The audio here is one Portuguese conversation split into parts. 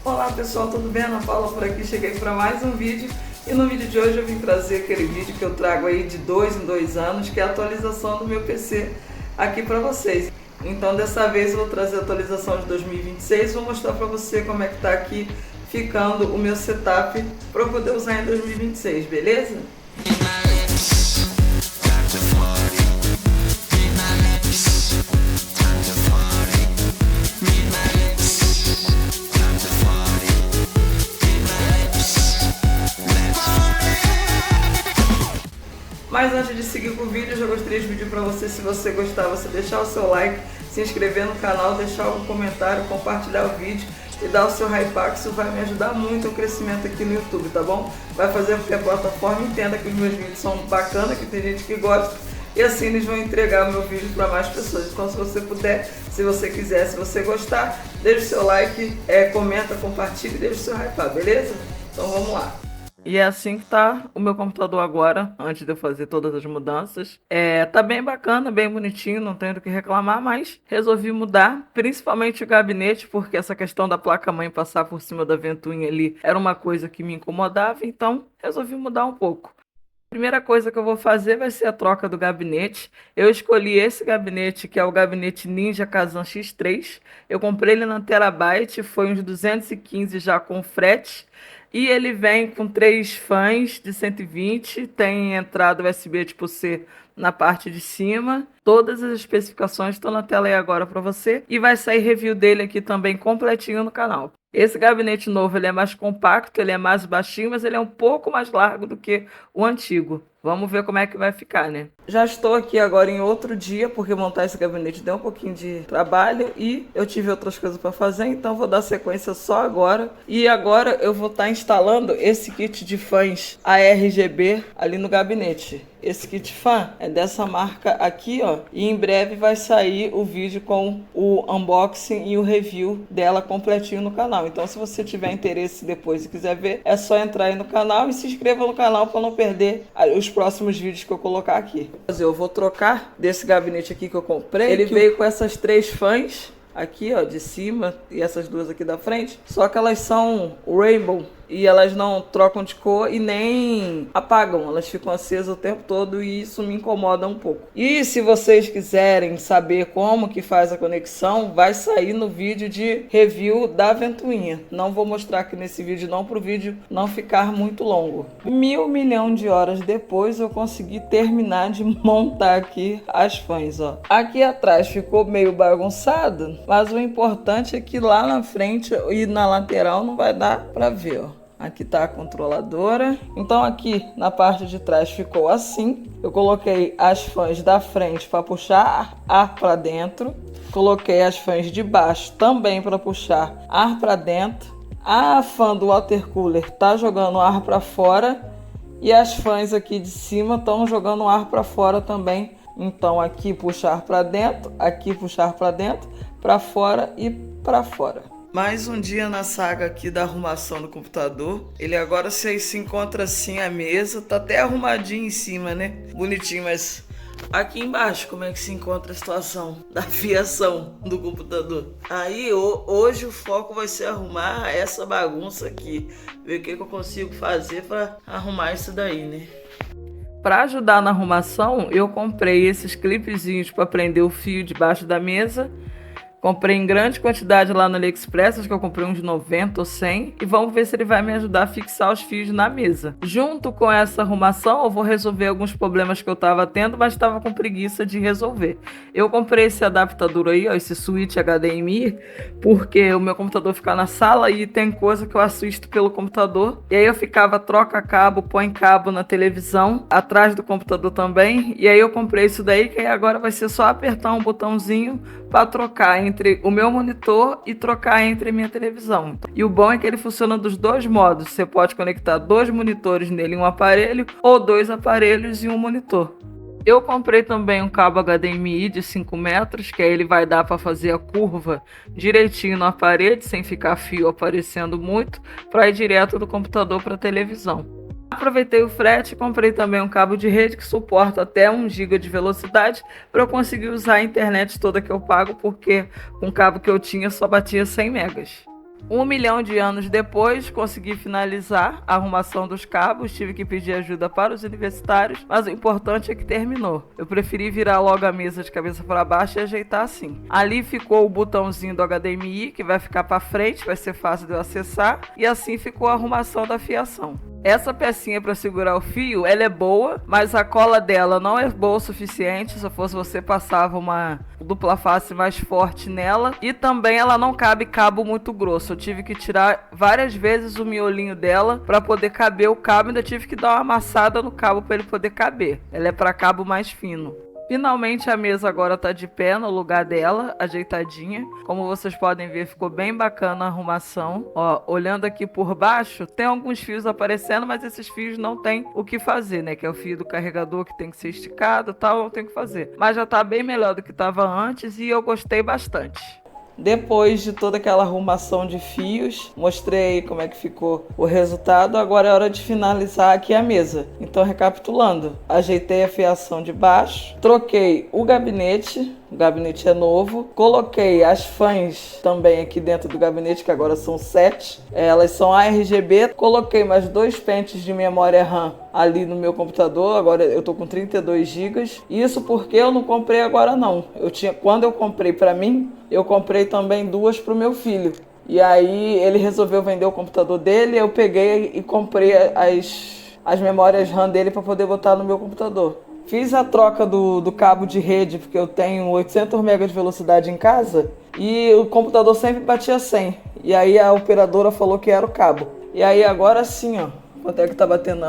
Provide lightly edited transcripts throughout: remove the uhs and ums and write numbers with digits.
Olá pessoal, tudo bem? Ana Paula por aqui, cheguei para mais um vídeo e no vídeo de hoje eu vim trazer aquele vídeo que eu trago aí de 2 em 2 anos, que é a atualização do meu PC aqui para vocês. Então dessa vez eu vou trazer a atualização de 2026, vou mostrar para você como é que tá aqui ficando o meu setup para eu poder usar em 2026, beleza? Mas antes de seguir com o vídeo, eu já gostaria de pedir para você, se você gostar, você deixar o seu like, se inscrever no canal, deixar algum comentário, compartilhar o vídeo e dar o seu hype, isso vai me ajudar muito no crescimento aqui no YouTube, tá bom? Vai fazer com que a plataforma entenda que os meus vídeos são bacanas, que tem gente que gosta, e assim eles vão entregar o meu vídeo para mais pessoas. Então se você puder, se você quiser, se você gostar, deixa o seu like, comenta, compartilha e deixa o seu hype, beleza? Então vamos lá. E é assim que tá o meu computador agora, antes de eu fazer todas as mudanças. Tá bem bacana, bem bonitinho, não tenho do que reclamar, mas resolvi mudar, principalmente o gabinete, porque essa questão da placa-mãe passar por cima da ventoinha ali era uma coisa que me incomodava, então resolvi mudar um pouco. A primeira coisa que eu vou fazer vai ser a troca do gabinete. Eu escolhi esse gabinete, que é o gabinete Ninja Kazan X3. Eu comprei ele na Terabyte, foi uns 215 já com frete. E ele vem com 3 fãs de 120, tem entrada USB tipo C na parte de cima. Todas as especificações estão na tela aí agora para você. E vai sair review dele aqui também completinho no canal. Esse gabinete novo ele é mais compacto, ele é mais baixinho, mas ele é um pouco mais largo do que o antigo. Vamos ver como é que vai ficar, né? Já estou aqui agora em outro dia, porque montar esse gabinete deu um pouquinho de trabalho e eu tive outras coisas para fazer, então vou dar sequência só agora. E agora eu vou estar instalando esse kit de fãs ARGB ali no gabinete. Esse kit fã é dessa marca aqui, ó, e em breve vai sair o vídeo com o unboxing e o review dela completinho no canal. Então se você tiver interesse depois e quiser ver, é só entrar aí no canal e se inscreva no canal para não perder os próximos vídeos que eu colocar aqui. Eu vou trocar desse gabinete aqui que eu comprei. Ele veio com essas 3 fãs aqui, ó, de cima, e essas 2 aqui da frente, só que elas são rainbow e elas não trocam de cor e nem apagam, elas ficam acesas o tempo todo e isso me incomoda um pouco. E se vocês quiserem saber como que faz a conexão, vai sair no vídeo de review da ventoinha. Não vou mostrar aqui nesse vídeo não, para o vídeo não ficar muito longo. 1.000 milhão de horas depois eu consegui terminar de montar aqui as fãs, ó. Aqui atrás ficou meio bagunçado, mas o importante é que lá na frente e na lateral não vai dar para ver, ó. Aqui tá a controladora. Então aqui na parte de trás ficou assim. Eu coloquei as fãs da frente para puxar ar para dentro. Coloquei as fãs de baixo também para puxar ar para dentro. A fã do water cooler tá jogando ar para fora. E as fãs aqui de cima estão jogando ar para fora também. Então aqui puxar para dentro, aqui puxar para dentro, para fora e para fora. Mais um dia na saga aqui da arrumação do computador. Ele agora se encontra assim a mesa, tá até arrumadinho em cima, né? Bonitinho, mas aqui embaixo como é que se encontra a situação da fiação do computador. Aí hoje o foco vai ser arrumar essa bagunça aqui, ver o que eu consigo fazer para arrumar isso daí, né? Para ajudar na arrumação, eu comprei esses clipezinhos para prender o fio debaixo da mesa. Comprei em grande quantidade lá no AliExpress, acho que eu comprei uns 90 ou 100. E vamos ver se ele vai me ajudar a fixar os fios na mesa. Junto com essa arrumação, eu vou resolver alguns problemas que eu estava tendo, mas estava com preguiça de resolver. Eu comprei esse adaptador aí, ó, esse switch HDMI, porque o meu computador fica na sala e tem coisa que eu assisto pelo computador. E aí eu ficava, troca cabo, põe cabo na televisão, atrás do computador também. E aí eu comprei isso daí, que aí agora vai ser só apertar um botãozinho para trocar entre o meu monitor e trocar entre a minha televisão. E o bom é que ele funciona dos 2 modos. Você pode conectar 2 monitores nele em um aparelho ou 2 aparelhos em um monitor. Eu comprei também um cabo HDMI de 5 metros, que aí ele vai dar para fazer a curva direitinho na parede, sem ficar fio aparecendo muito, para ir direto do computador para a televisão. Aproveitei o frete e comprei também um cabo de rede que suporta até 1 GB de velocidade para eu conseguir usar a internet toda que eu pago, porque com o cabo que eu tinha só batia 100 megas. 1 milhão de anos depois, consegui finalizar a arrumação dos cabos, tive que pedir ajuda para os universitários, mas o importante é que terminou. Eu preferi virar logo a mesa de cabeça para baixo e ajeitar assim. Ali ficou o botãozinho do HDMI, que vai ficar para frente, vai ser fácil de eu acessar, e assim ficou a arrumação da fiação. Essa pecinha para segurar o fio, ela é boa, mas a cola dela não é boa o suficiente. Se fosse você, passava uma dupla face mais forte nela. E também ela não cabe cabo muito grosso. Eu tive que tirar várias vezes o miolinho dela para poder caber o cabo. Ainda tive que dar uma amassada no cabo para ele poder caber. Ela é para cabo mais fino. Finalmente a mesa agora tá de pé no lugar dela, ajeitadinha. Como vocês podem ver, ficou bem bacana a arrumação. Ó, olhando aqui por baixo, tem alguns fios aparecendo, mas esses fios não tem o que fazer, né? Que é o fio do carregador que tem que ser esticado e tal, eu tenho que fazer. Mas já tá bem melhor do que tava antes e eu gostei bastante. Depois de toda aquela arrumação de fios, mostrei aí como é que ficou o resultado. Agora é hora de finalizar aqui a mesa. Então, recapitulando, ajeitei a fiação de baixo, troquei o gabinete é novo, coloquei as fãs também aqui dentro do gabinete, que agora são 7, elas são ARGB, coloquei mais 2 pentes de memória RAM ali no meu computador, agora eu tô com 32 GB, isso porque eu não comprei agora não, quando eu comprei para mim, eu comprei também 2 para o meu filho, e aí ele resolveu vender o computador dele, eu peguei e comprei as memórias RAM dele para poder botar no meu computador. Fiz a troca do cabo de rede, porque eu tenho 800 MB de velocidade em casa e o computador sempre batia 100. E aí a operadora falou que era o cabo. E aí agora sim, ó, quanto é que tá batendo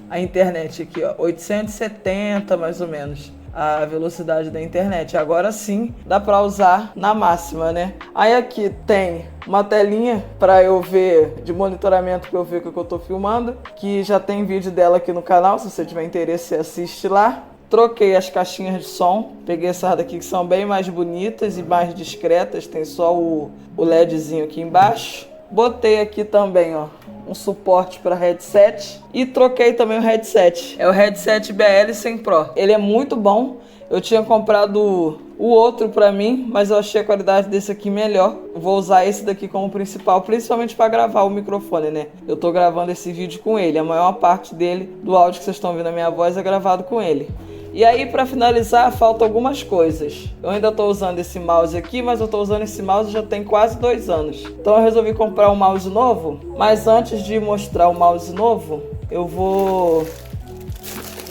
a internet aqui, ó, 870 mais ou menos. A velocidade da internet. Agora sim dá para usar na máxima, né? Aí aqui tem uma telinha para eu ver, de monitoramento para eu ver o que eu tô filmando, que já tem vídeo dela aqui no canal, se você tiver interesse você assiste lá. Troquei as caixinhas de som, peguei essas daqui que são bem mais bonitas e mais discretas, tem só o LEDzinho aqui embaixo. Botei aqui também, ó, um suporte para headset e troquei também o headset. É o headset BL100 Pro. Ele é muito bom. Eu tinha comprado o outro para mim, mas eu achei a qualidade desse aqui melhor. Vou usar esse daqui como principal, principalmente para gravar o microfone, né? Eu tô gravando esse vídeo com ele. A maior parte dele, do áudio que vocês estão ouvindo a minha voz, é gravado com ele. E aí, para finalizar, faltam algumas coisas. Eu ainda estou usando esse mouse aqui, mas eu estou usando esse mouse já tem quase 2 anos. Então eu resolvi comprar um mouse novo, mas antes de mostrar o mouse novo, eu vou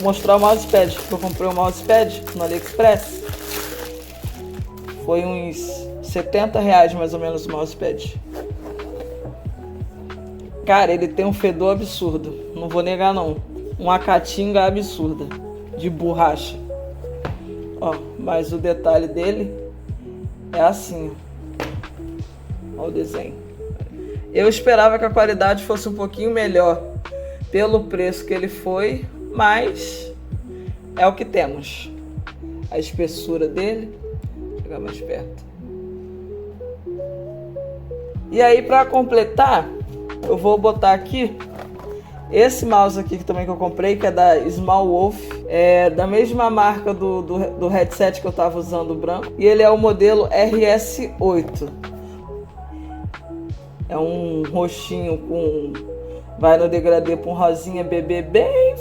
mostrar o mousepad. Eu comprei um mousepad no AliExpress. Foi uns R$70 mais ou menos o mousepad. Cara, ele tem um fedor absurdo, não vou negar não. Uma caatinga absurda de borracha. Ó, mas o detalhe dele é assim. Ó o desenho. Eu esperava que a qualidade fosse um pouquinho melhor pelo preço que ele foi, mas é o que temos. A espessura dele, vou chegar mais perto. E aí, para completar, eu vou botar aqui esse mouse aqui que também que eu comprei, que é da Small Wolf, é da mesma marca do headset que eu tava usando, o branco, e ele é o modelo RS8. É um roxinho com, vai no degradê para um rosinha bebê bem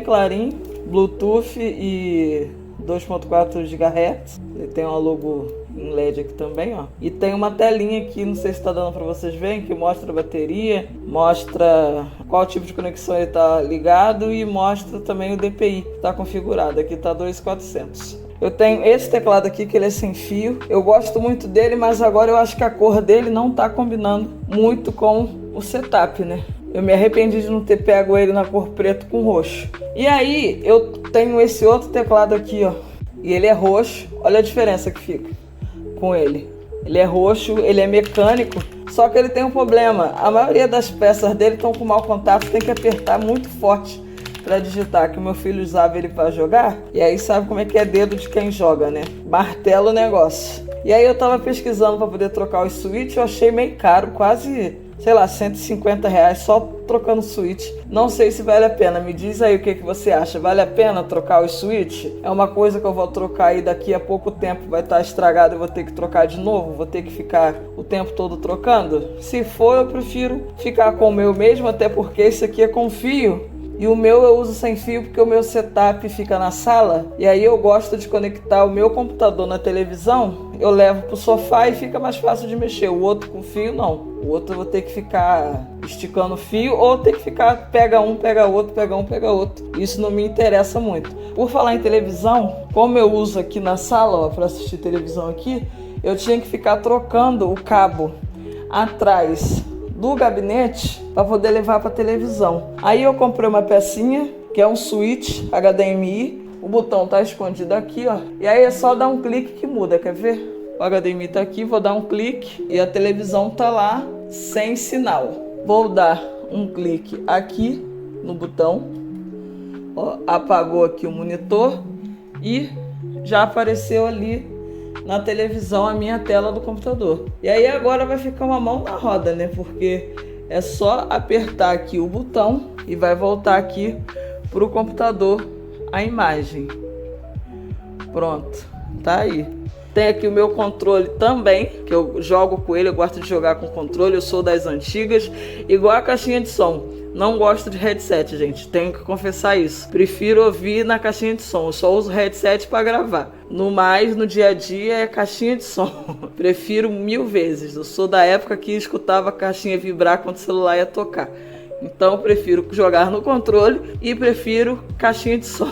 clarinho, Bluetooth e 2.4 GHz. Ele tem uma logo em LED aqui também, ó. E tem uma telinha aqui, não sei se tá dando para vocês verem, que mostra a bateria, mostra qual tipo de conexão ele tá ligado e mostra também o DPI que tá configurado. Aqui tá 2.400. Eu tenho esse teclado aqui, que ele é sem fio. Eu gosto muito dele, mas agora eu acho que a cor dele não tá combinando muito com o setup, né? Eu me arrependi de não ter pego ele na cor preto com roxo. E aí, eu tenho esse outro teclado aqui, ó. E ele é roxo. Olha a diferença que fica com ele. Ele é roxo, ele é mecânico, só que ele tem um problema. A maioria das peças dele estão com mau contato, tem que apertar muito forte para digitar, que o meu filho usava ele para jogar, e aí sabe como é que é dedo de quem joga, né? Martela o negócio. E aí eu tava pesquisando para poder trocar os switch, eu achei meio caro, quase sei lá, R$150 só trocando switch. Não sei se vale a pena. Me diz aí o que você acha. Vale a pena trocar os switch? É uma coisa que eu vou trocar aí daqui a pouco tempo. Vai estar estragado e vou ter que trocar de novo. Vou ter que ficar o tempo todo trocando? Se for, eu prefiro ficar com o meu mesmo, até porque esse aqui é com fio. E o meu eu uso sem fio porque o meu setup fica na sala. E aí eu gosto de conectar o meu computador na televisão. Eu levo pro sofá e fica mais fácil de mexer. O outro com fio, não. O outro eu vou ter que ficar esticando o fio ou ter que ficar pega um, pega outro, pega um, pega outro. Isso não me interessa muito. Por falar em televisão, como eu uso aqui na sala, para assistir televisão aqui, eu tinha que ficar trocando o cabo atrás do gabinete para poder levar para televisão. Aí eu comprei uma pecinha que é um switch HDMI. O botão tá escondido aqui, ó. E aí é só dar um clique que muda, quer ver? O HDMI tá aqui, vou dar um clique e a televisão tá lá sem sinal. Vou dar um clique aqui no botão, ó, apagou aqui o monitor e já apareceu ali na televisão a minha tela do computador. E aí agora vai ficar uma mão na roda, né? Porque é só apertar aqui o botão e vai voltar aqui pro computador a imagem. Pronto, tá aí. Tem aqui o meu controle também, que eu jogo com ele, eu gosto de jogar com controle, eu sou das antigas, igual a caixinha de som. Não gosto de headset, gente, tenho que confessar isso. Prefiro ouvir na caixinha de som, eu só uso headset para gravar. No mais, no dia a dia, é caixinha de som. Prefiro 1000 vezes. Eu sou da época que escutava a caixinha vibrar quando o celular ia tocar. Então, prefiro jogar no controle e prefiro caixinha de som.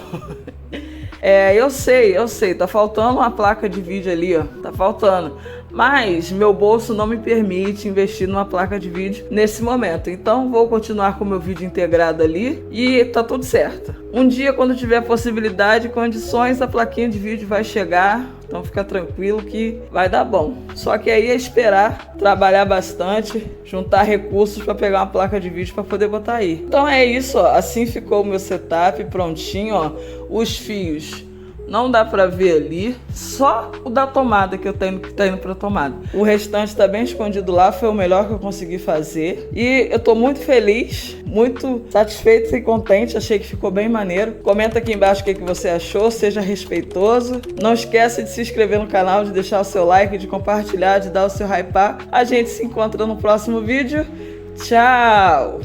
Eu sei, tá faltando uma placa de vídeo ali, ó, tá faltando. Mas meu bolso não me permite investir numa placa de vídeo nesse momento. Então vou continuar com o meu vídeo integrado ali e tá tudo certo. Um dia, quando tiver possibilidade e condições, a plaquinha de vídeo vai chegar. Então fica tranquilo que vai dar bom. Só que aí é esperar, trabalhar bastante, juntar recursos para pegar uma placa de vídeo para poder botar aí. Então é isso, ó. Assim ficou o meu setup prontinho, ó. Os fios não dá para ver ali, só o da tomada que tá indo para tomada. O restante tá bem escondido lá, foi o melhor que eu consegui fazer. E eu tô muito feliz, muito satisfeito e contente, achei que ficou bem maneiro. Comenta aqui embaixo o que você achou, seja respeitoso. Não esqueça de se inscrever no canal, de deixar o seu like, de compartilhar, de dar o seu hype. A gente se encontra no próximo vídeo. Tchau!